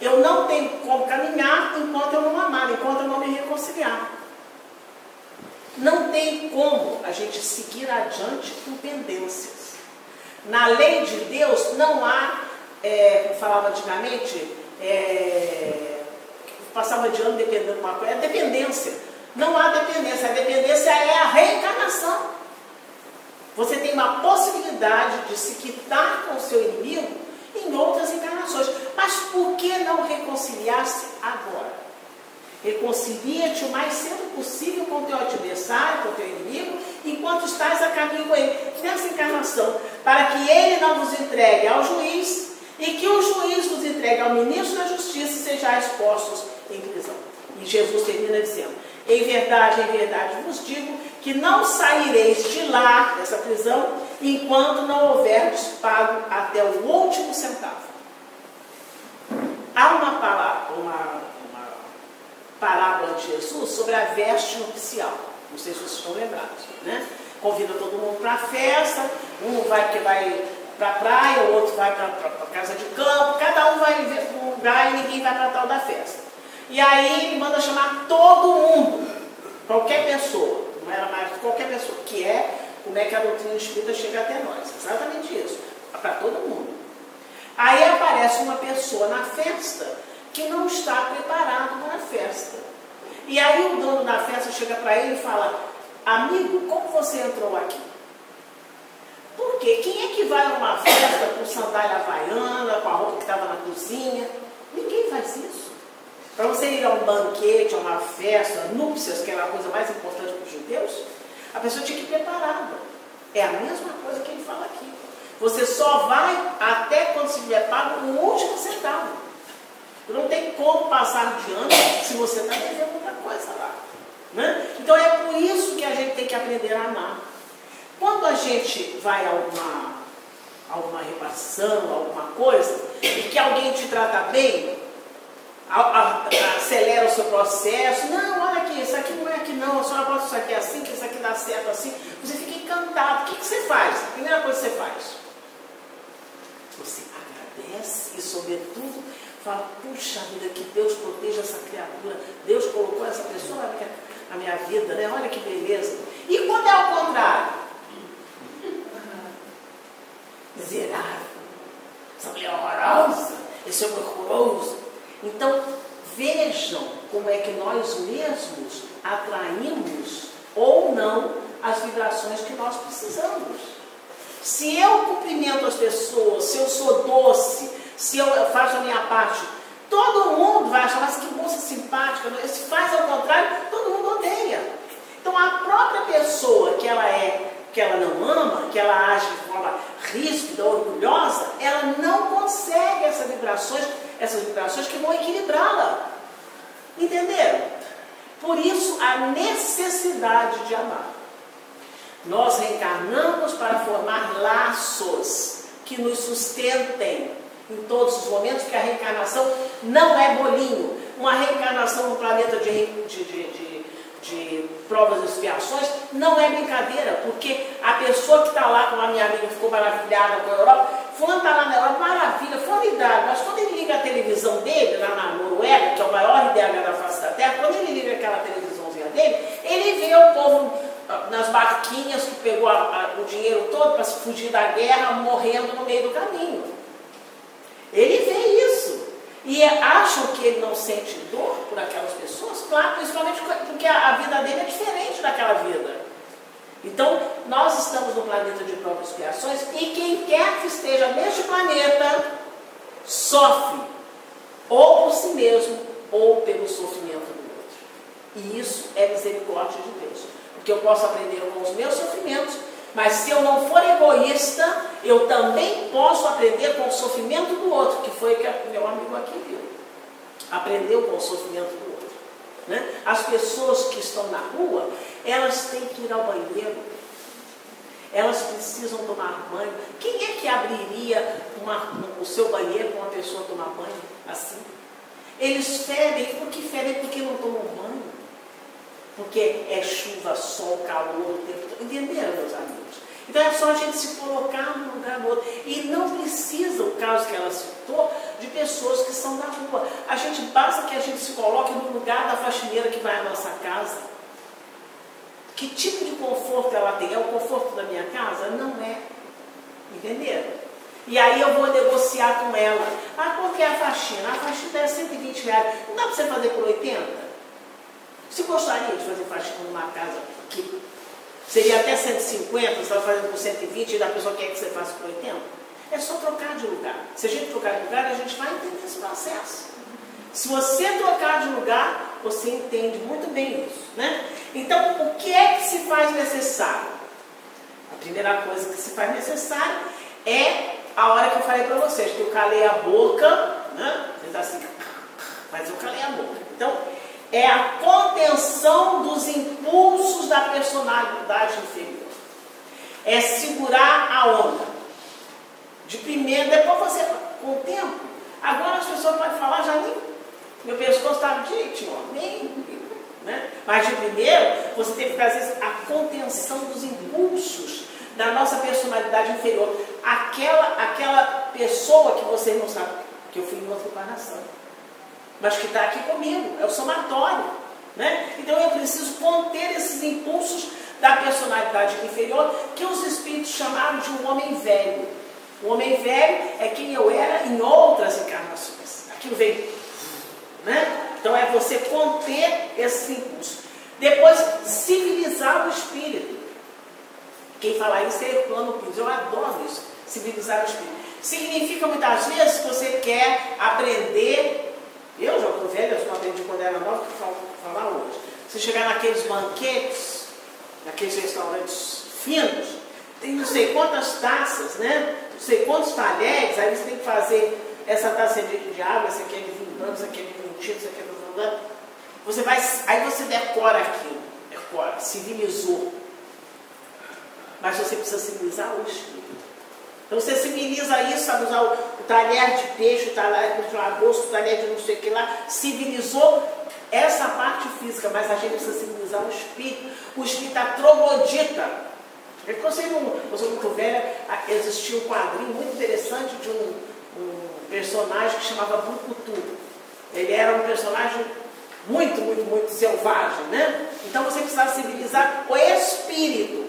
Speaker 1: Eu não tenho como caminhar enquanto eu não amar, enquanto eu não me reconciliar. Não tem como a gente seguir adiante com pendências. Na lei de Deus não há, como falava antigamente, passava de ano dependendo de uma coisa, é dependência. Não há dependência. A dependência é a reencarnação. Você tem uma possibilidade de se quitar com o seu inimigo em outras encarnações. Mas por que não reconciliar-se agora? Reconcilia-te o mais cedo possível com o teu adversário, com o teu inimigo, enquanto estás a caminho com ele, nessa encarnação, para que ele não vos entregue ao juiz e que o juiz vos entregue ao ministro da justiça e sejais postos em prisão. E Jesus termina dizendo, em verdade vos digo, que não saireis de lá, dessa prisão, enquanto não houverdes pago até o último centavo. Há uma parábola de Jesus sobre a veste nupcial. Não sei se vocês estão lembrados. Né? Convida todo mundo para a festa, um vai para a praia, o outro vai para a casa de campo, cada um vai para um lugar e ninguém vai para a tal da festa. E aí ele manda chamar todo mundo, qualquer pessoa. Não era mais qualquer pessoa, que é como é que a doutrina espírita chega até nós. Exatamente isso. para todo mundo. Aí aparece uma pessoa na festa que não está preparado para a festa. E aí o dono da festa chega para ele e fala: amigo, como você entrou aqui? Por quê? Quem é que vai a uma festa com sandália havaiana, com a roupa que estava na cozinha? Ninguém faz isso. Para você ir a um banquete, a uma festa, núpcias, que é a coisa mais importante para os judeus, a pessoa tinha que ir preparada. É a mesma coisa que ele fala aqui. Você só vai até quando se tiver pago o último centavo. Não tem como passar adiante se você está devendo muita coisa lá. Né? Então é por isso que a gente tem que aprender a amar. Quando a gente vai a alguma repartição, alguma coisa, e que alguém te trata bem, acelera o seu processo. Não, olha aqui, isso aqui não é aqui não, a senhora bota isso aqui assim, que isso aqui dá certo assim. Você fica encantado. O que você faz? A primeira coisa que você faz, você agradece e, sobretudo, fala: puxa vida, que Deus proteja essa criatura, Deus colocou essa pessoa na minha vida, né? Olha que beleza. E quando é ao contrário? Miserável, essa mulher horrorosa, esse homem horroroso. Então, vejam como é que nós mesmos atraímos ou não as vibrações que nós precisamos. Se eu cumprimento as pessoas, se eu sou doce, se eu faço a minha parte, todo mundo vai achar: mas que moça simpática. Se faz ao contrário, todo mundo odeia. Então, a própria pessoa que ela não ama, que ela age de forma ríspida, orgulhosa, ela não consegue essas vibrações que vão equilibrá-la. Entenderam? Por isso, a necessidade de amar. Nós reencarnamos para formar laços que nos sustentem em todos os momentos, porque a reencarnação não é bolinho. Uma reencarnação no planeta de provas e expiações não é brincadeira, porque a pessoa que está lá, como a minha amiga ficou maravilhada com a Europa, fulano está lá na Europa, maravilha, formidável, mas quando ele liga a televisão dele, lá na Noruega, que é o maior IDH da face da Terra, quando ele liga aquela televisãozinha dele, ele vê o povo nas barquinhas que pegou o dinheiro todo para fugir da guerra, morrendo no meio do caminho. Ele vê isso. E acham que ele não sente dor por aquelas pessoas? Claro, principalmente porque a vida dele é diferente daquela vida. Então, nós estamos no planeta de provas e expiações, e quem quer que esteja neste planeta sofre, ou por si mesmo, ou pelo sofrimento do outro. E isso é misericórdia de Deus. Porque eu posso aprender com os meus sofrimentos, mas se eu não for egoísta, eu também posso aprender com o sofrimento do outro, que foi o que meu amigo aqui viu. Aprendeu com o sofrimento do outro. Né? As pessoas que estão na rua, elas têm que ir ao banheiro. Elas precisam tomar banho. Quem é que abriria o seu banheiro para uma pessoa tomar banho assim? Eles fedem. Por que fedem? Porque não tomam banho. Porque é chuva, sol, calor, o tempo todo. Entenderam, meus amigos? Então é só a gente se colocar no lugar do outro. E não precisa, o caso que ela citou, de pessoas que são da rua. A gente basta que a gente se coloque no lugar da faxineira que vai à nossa casa. Que tipo de conforto ela tem? É o conforto da minha casa? Não é. Entenderam? E aí eu vou negociar com ela. Ah, qual que é a faxina? A faxina é R$120. Não dá para você fazer por 80? Você gostaria de fazer faxina numa casa que seria até 150, você está fazendo por 120 e a pessoa quer que você faça por 80? É só trocar de lugar. Se a gente trocar de lugar, a gente vai entender esse processo. Se você trocar de lugar, você entende muito bem isso. Né? Então, o que é que se faz necessário? A primeira coisa que se faz necessário é a hora que eu falei para vocês, que eu calei a boca, né? Assim, mas eu calei a boca. Então, é a contenção dos impulsos da personalidade inferior. É segurar a onda. De primeiro, depois você, com o tempo, agora as pessoas podem falar, já nem, meu pescoço estava direitinho, nem, né? Mas de primeiro, você tem que fazer a contenção dos impulsos da nossa personalidade inferior. Aquela pessoa que você não sabe, que eu fui em outra encarnação, mas que está aqui comigo, é o somatório. Né? Então eu preciso conter esses impulsos da personalidade inferior, que os espíritos chamaram de um homem velho. O homem velho é quem eu era em outras encarnações. Aquilo veio, né? Então é você conter esse impulso. Depois, civilizar o espírito. Quem fala isso é Herculano Pires. Eu adoro isso, civilizar o espírito. Significa muitas vezes que você quer aprender. Eu já estou velha, eu só aprendi quando era nova, que falar hoje. Você chegar naqueles banquetes, naqueles restaurantes finos, tem não sei quantas taças, né? Não sei quantos talheres, aí você tem que fazer essa taça de água, essa aqui é de vinho branco, essa aqui é de vinho tinto, essa aqui é de vinho branco. Você vai, aí você decora aquilo, decora, civilizou. Mas você precisa civilizar o espírito. Então você civiliza isso, sabe usar o talher de peixe, o talher de lagosta, o talher de não sei o que lá, civilizou essa parte física, mas a gente precisa civilizar o espírito. O espírito está troglodita. É que você sou muito velha, existia um quadrinho muito interessante de um personagem que chamava Brucutu. Ele era um personagem muito selvagem, né? Então você precisa civilizar o espírito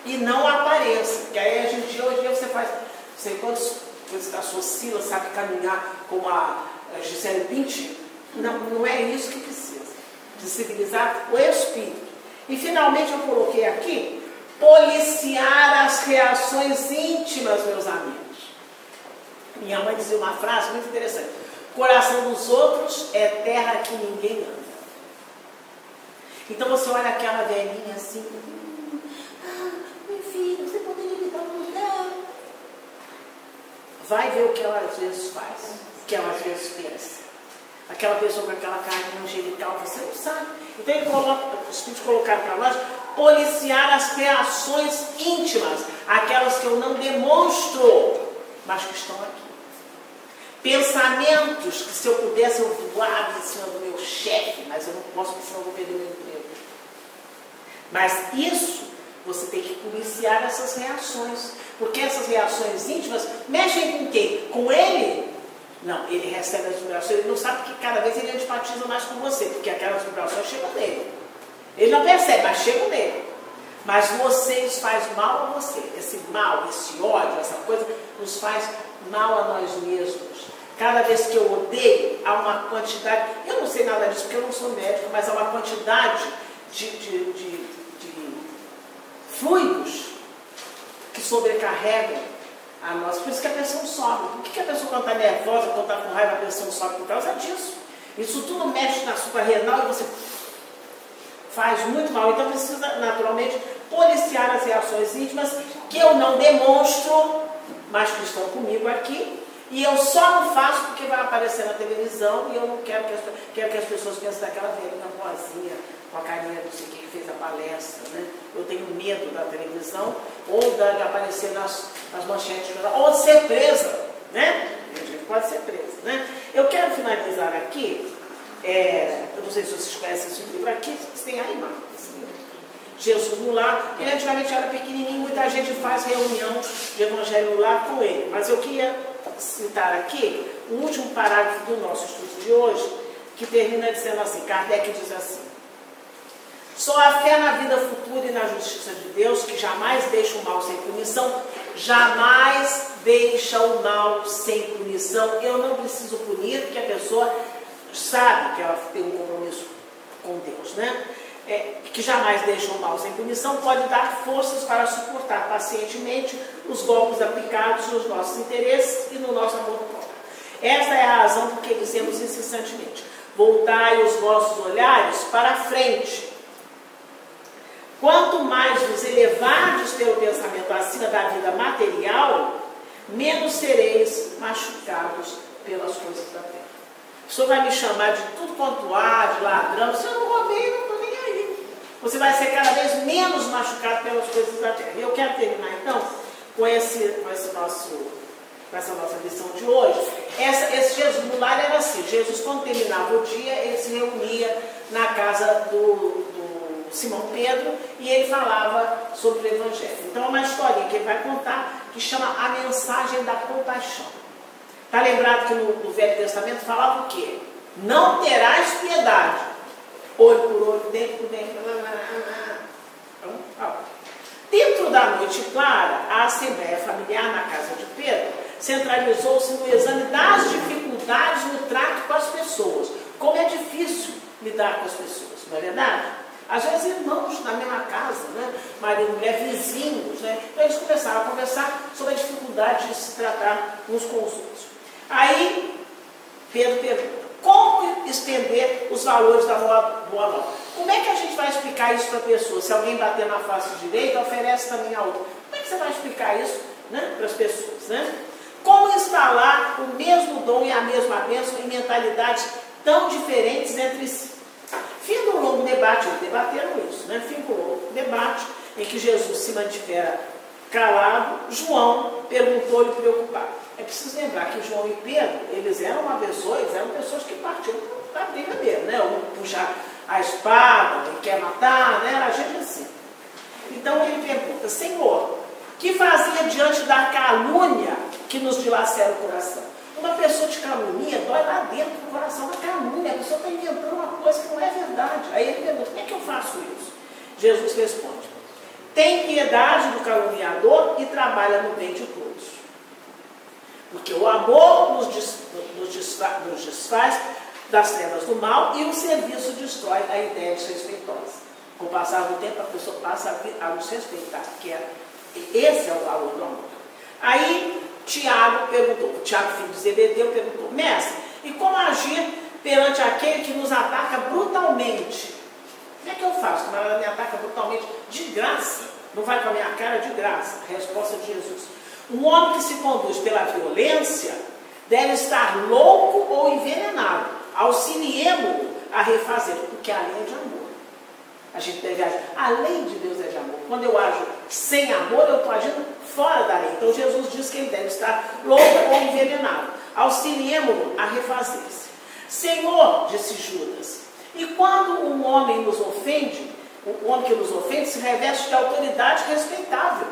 Speaker 1: e não a aparência. Porque aí hoje em dia você faz, não sei quantas coisas da sua Sila, sabe caminhar como a Gisele Bündchen. Não é isso que precisa. De civilizar o espírito. E finalmente eu coloquei aqui, policiar as reações íntimas, meus amigos. Minha mãe dizia uma frase muito interessante: coração dos outros é terra que ninguém anda. Então você olha aquela velhinha assim, meu filho, você poderia me dar um lugar? Vai ver o que ela às vezes faz, o que ela às vezes pensa. Aquela pessoa com aquela carne angelical, você não sabe. Então os Espíritos colocaram para nós policiar as reações íntimas, aquelas que eu não demonstro, mas que estão aqui. Pensamentos que, se eu pudesse, eu voava em cima do meu chefe, mas eu não posso, porque senão eu vou perder o meu emprego. Mas isso, você tem que policiar essas reações, porque essas reações íntimas mexem com quem? Com ele? Não, ele recebe as vibrações, ele não sabe que cada vez ele antipatiza mais com você, porque aquelas vibrações chegam nele. Ele não percebe, mas chegam nele. Mas vocês faz mal a você. Esse mal, esse ódio, essa coisa, nos faz mal a nós mesmos. Cada vez que eu odeio, há uma quantidade, eu não sei nada disso porque eu não sou médico, mas há uma quantidade de fluidos que sobrecarregam a nós. Por isso que a pressão sobe. Por que a pessoa, quando está nervosa, quando está com raiva, a pressão sobe? Por causa disso. Isso tudo mexe na suprarrenal e você faz muito mal. Então precisa, naturalmente, policiar as reações íntimas que eu não demonstro, mas que estão comigo aqui. E eu só não faço porque vai aparecer na televisão e eu não quero que as pessoas pensem daquela velhinha boazinha, com a carinha não sei quem fez a palestra, né? Eu tenho medo da televisão ou de aparecer nas manchetes, ou de ser presa, né? A gente pode ser presa, né? Eu quero finalizar aqui, eu não sei se vocês conhecem esse livro aqui, vocês têm aí, Marcos. Jesus no Lar, ele antigamente era pequenininho, muita gente faz reunião de Evangelho no Lar com ele, mas eu queria citar aqui o último parágrafo do nosso estudo de hoje, que termina dizendo assim, Kardec diz assim: só a fé na vida futura e na justiça de Deus, que jamais deixa o mal sem punição, jamais deixa o mal sem punição. Eu não preciso punir, porque a pessoa sabe que ela tem um compromisso com Deus, né? Que jamais deixa o mal sem punição, pode dar forças para suportar pacientemente os golpes aplicados nos nossos interesses e no nosso amor próprio. Esta é a razão por que dizemos incessantemente: voltai os vossos olhares para a frente. Quanto mais vos elevardes pelo pensamento acima da vida material, menos sereis machucados pelas coisas da terra. O senhor vai me chamar de tudo quanto há, de ladrão, se eu não roubei, eu não estou nem aí. Você vai ser cada vez menos machucado pelas coisas da terra. E eu quero terminar então com essa nossa lição de hoje. Esse Jesus no Lar era assim: Jesus, quando terminava o dia, ele se reunia na casa do Simão Pedro e ele falava sobre o Evangelho. Então é uma historinha que ele vai contar que chama A Mensagem da Compaixão. Está lembrado que no Velho Testamento falava o quê? Não terás piedade. Olho por olho, dente por dente. Dentro da noite clara, a assembleia familiar na casa de Pedro centralizou-se no exame das dificuldades no trato com as pessoas. Como é difícil lidar com as pessoas, não é verdade? Às vezes irmãos na mesma casa, né? Marido, mulher, vizinhos, né? Então eles começaram a conversar sobre a dificuldade de se tratar uns com os outros. Aí Pedro pergunta: como estender os valores da boa nova? Como é que a gente vai explicar isso para a pessoa? Se alguém bater na face direita, oferece também a outra. Como é que você vai explicar isso, né, para as pessoas? Né? Como instalar o mesmo dom e a mesma bênção em mentalidades tão diferentes entre si? Fim do longo debate, eles debateram isso, né? Fim do longo debate, em que Jesus se mantivera calado, João perguntou-lhe preocupado. É preciso lembrar que João e Pedro, eles eram pessoas que partiam da briga mesmo, né? Um puxar a espada, quem quer matar, né? Era gente assim. Então ele pergunta: Senhor, que fazia diante da calúnia que nos dilacera o coração? Uma pessoa de calúnia dói lá dentro do coração da calúnia. A pessoa está inventando uma coisa que não é verdade. Aí ele pergunta: como é que eu faço isso? Jesus responde: tem piedade do caluniador e trabalha no bem de todos. Porque o amor nos desfaz das trevas do mal e o serviço destrói a ideia desrespeitosa. Com o passar do tempo, a pessoa passa a nos respeitar, esse é o valor do amor. Aí Tiago perguntou, Tiago, filho de Zebedeu, perguntou: mestre, e como agir perante aquele que nos ataca brutalmente? Como é que eu faço? Como ela me ataca brutalmente? De graça. Não vai com a minha cara, de graça. A resposta de Jesus: um homem que se conduz pela violência deve estar louco ou envenenado. Auxiliemo-lo a refazer, porque a lei é de amor. A gente deve agir. A lei de Deus é de amor. Quando eu ajo sem amor, eu estou agindo fora da lei. Então Jesus diz que ele deve estar louco ou envenenado. Auxiliemo-lo a refazer-se. Senhor, disse Judas, e quando um homem nos ofende, o homem que nos ofende se reveste de autoridade respeitável.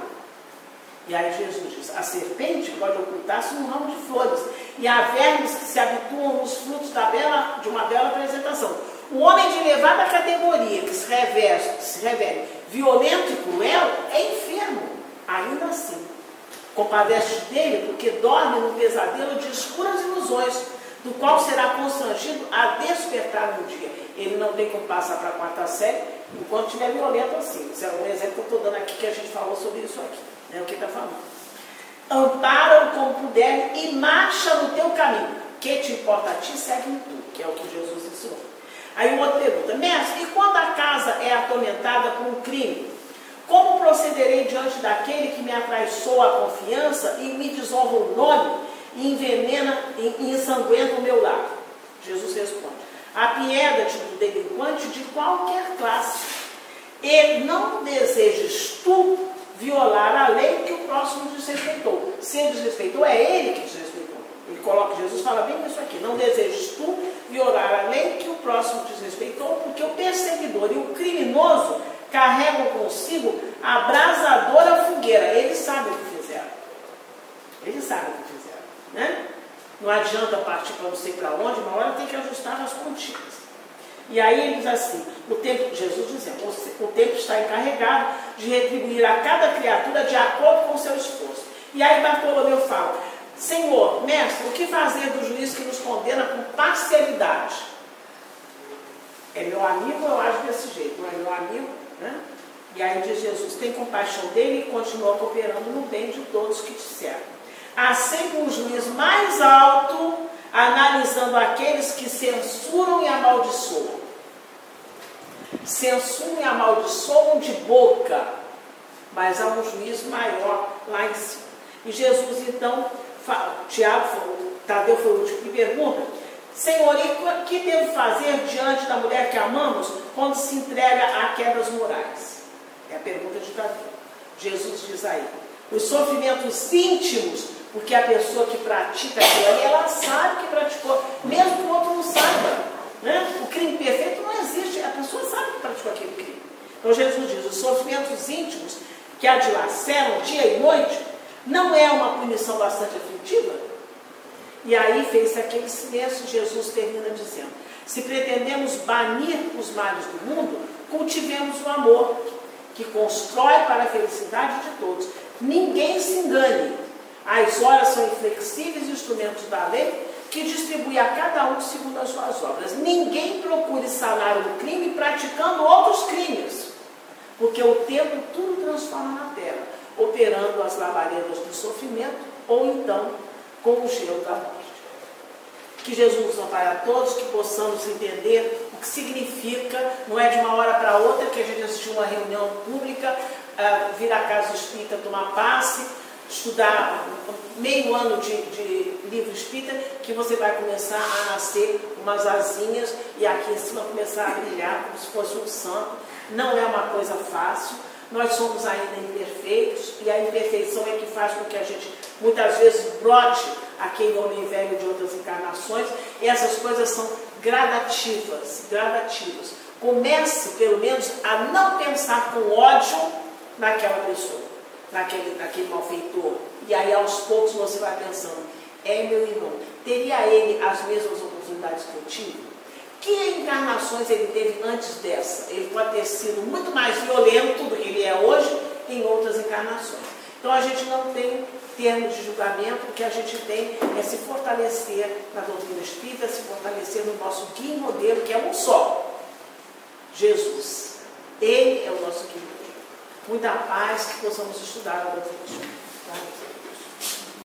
Speaker 1: E aí Jesus diz: a serpente pode ocultar-se num ramo de flores, e há vermes que se habituam nos frutos de uma bela apresentação. O homem de elevada categoria que se revela violento e cruel é enfermo, ainda assim. Compadece dele porque dorme num pesadelo de escuras ilusões, do qual será constrangido a despertar no dia. Ele não tem como passar para a quarta série enquanto estiver violento assim. Isso é um exemplo que eu estou dando aqui, que a gente falou sobre isso aqui. É o que está falando. Ampara-o como puder e marcha no teu caminho. Que te importa a ti, segue-me tu, que é o que Jesus ensinou. Aí o outro pergunta: mestre, e quando a casa é atormentada por um crime, como procederei diante daquele que me atraiçoa a confiança e me desonra o nome e envenena e ensanguenta o meu lar? Jesus responde: apieda-te do delinquente de qualquer classe, e não desejes tu violar a lei que o próximo desrespeitou. Se ele desrespeitou, é ele que desrespeitou. Ele coloca, Jesus fala bem isso aqui: não desejes tu violar a lei que o próximo desrespeitou, porque o perseguidor e o criminoso carregam consigo a abrasadora fogueira. Eles sabem o que fizeram. Eles sabem o que fizeram, né? Não adianta partir para não sei para onde, uma hora tem que ajustar as continhas. E aí ele diz assim, Jesus dizendo: o tempo está encarregado de retribuir a cada criatura de acordo com o seu esforço. E aí Bartolomeu fala: Senhor, mestre, o que fazer do juiz que nos condena por parcialidade? É meu amigo, eu acho desse jeito. Não é meu amigo, né? E aí diz Jesus: tem compaixão dele e continua cooperando no bem de todos que te servem. Há sempre um juiz mais alto, analisando aqueles que censuram e amaldiçoam. Censuram e amaldiçoam de boca, mas há um juiz maior lá em cima. E Jesus então, Tadeu foi o último que pergunta: Senhor, e o que devo fazer diante da mulher que amamos quando se entrega a quebras morais? É a pergunta de Tadeu. Jesus diz aí: os sofrimentos íntimos, porque a pessoa que pratica aquilo ali, ela sabe que praticou, mesmo que o outro não saiba, né? O crime perfeito não existe, a pessoa sabe que praticou aquele crime. Então Jesus diz: os sofrimentos íntimos que a dilaceram dia e noite, não é uma punição bastante aflitiva? E aí fez-se aquele silêncio. Jesus termina dizendo: se pretendemos banir os males do mundo, cultivemos o amor. que constrói para a felicidade de todos. Ninguém se engane. As horas são inflexíveis instrumentos da lei que distribui a cada um segundo as suas obras. Ninguém procure sanar um crime praticando outros crimes, porque o tempo tudo transforma na terra, operando as labaredas do sofrimento ou então com o gelo da morte. Que Jesus nos ampare a todos, que possamos entender o que significa, não é de uma hora para outra que a gente assistiu uma reunião pública, vir à casa espírita tomar passe, estudar meio ano de livro espírita, que você vai começar a nascer umas asinhas e aqui em cima começar a brilhar como se fosse um santo. Não é uma coisa fácil, nós somos ainda imperfeitos e a imperfeição é que faz com que a gente muitas vezes brote aquele homem velho de outras encarnações, e essas coisas são gradativas. Comece pelo menos a não pensar com ódio naquela pessoa, naquele malfeitor. E aí aos poucos você vai pensando, meu irmão, teria ele as mesmas oportunidades que eu tive? Que encarnações ele teve antes dessa? Ele pode ter sido muito mais violento do que ele é hoje em outras encarnações. Então a gente não tem termos de julgamento, o que a gente tem é se fortalecer na doutrina espírita, se fortalecer no nosso guia e modelo, que é um só, Jesus. Ele é o nosso guia e modelo. Muita paz, que possamos estudar a doutrina espírita.